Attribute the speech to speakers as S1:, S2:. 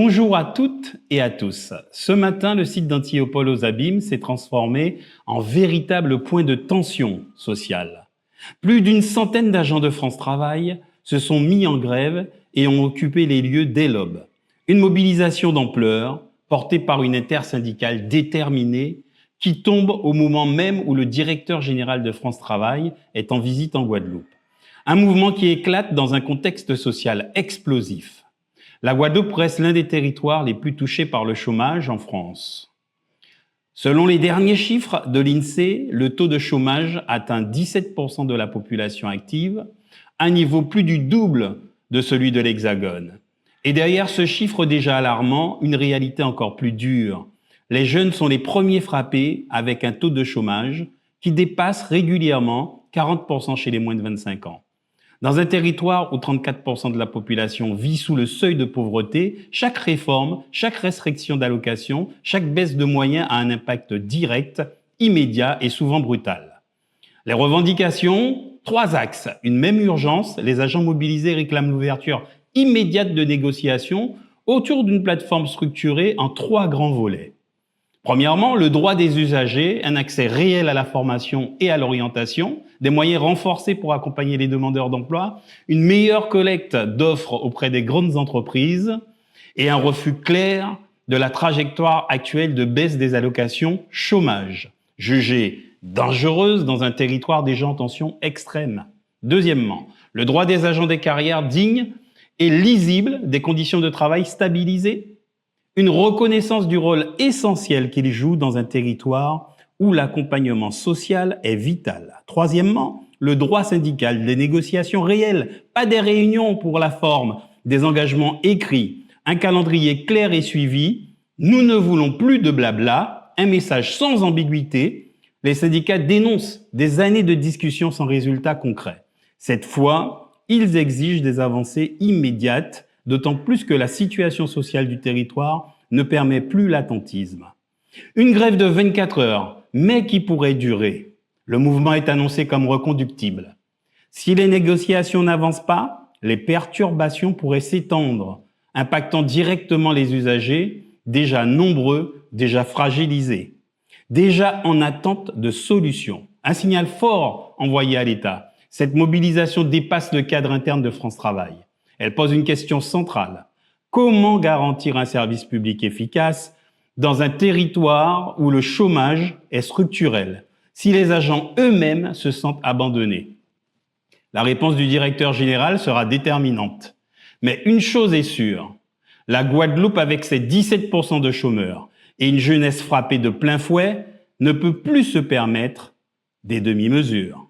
S1: Bonjour à toutes et à tous. Ce matin, le site d'Antiople aux Abîmes s'est transformé en véritable point de tension sociale. Plus d'une centaine d'agents de France Travail se sont mis en grève et ont occupé les lieux dès l'aube. Une mobilisation d'ampleur portée par une intersyndicale déterminée qui tombe au moment même où le directeur général de France Travail est en visite en Guadeloupe. Un mouvement qui éclate dans un contexte social explosif. La Guadeloupe reste l'un des territoires les plus touchés par le chômage en France. Selon les derniers chiffres de l'INSEE, le taux de chômage atteint 17% de la population active, un niveau plus du double de celui de l'Hexagone. Et derrière ce chiffre déjà alarmant, une réalité encore plus dure. Les jeunes sont les premiers frappés avec un taux de chômage qui dépasse régulièrement 40% chez les moins de 25 ans. Dans un territoire où 34% de la population vit sous le seuil de pauvreté, chaque réforme, chaque restriction d'allocation, chaque baisse de moyens a un impact direct, immédiat et souvent brutal. Les revendications, 3 axes. Une même urgence, les agents mobilisés réclament l'ouverture immédiate de négociations autour d'une plateforme structurée en 3 grands volets. Premièrement, le droit des usagers, un accès réel à la formation et à l'orientation, des moyens renforcés pour accompagner les demandeurs d'emploi, une meilleure collecte d'offres auprès des grandes entreprises et un refus clair de la trajectoire actuelle de baisse des allocations chômage, jugée dangereuse dans un territoire déjà en tension extrême. Deuxièmement, le droit des agents des carrières dignes et lisibles, des conditions de travail stabilisées, une reconnaissance du rôle essentiel qu'ils jouent dans un territoire où l'accompagnement social est vital. Troisièmement, le droit syndical, des négociations réelles, pas des réunions pour la forme, des engagements écrits, un calendrier clair et suivi. Nous ne voulons plus de blabla, un message sans ambiguïté. Les syndicats dénoncent des années de discussions sans résultat concret. Cette fois, ils exigent des avancées immédiates, d'autant plus que la situation sociale du territoire ne permet plus l'attentisme. Une grève de 24 heures, mais qui pourrait durer. Le mouvement est annoncé comme reconductible. Si les négociations n'avancent pas, les perturbations pourraient s'étendre, impactant directement les usagers, déjà nombreux, déjà fragilisés, déjà en attente de solutions. Un signal fort envoyé à l'État. Cette mobilisation dépasse le cadre interne de France Travail. Elle pose une question centrale. Comment garantir un service public efficace dans un territoire où le chômage est structurel, si les agents eux-mêmes se sentent abandonnés? La réponse du directeur général sera déterminante. Mais une chose est sûre, la Guadeloupe, avec ses 17% de chômeurs et une jeunesse frappée de plein fouet, ne peut plus se permettre des demi-mesures.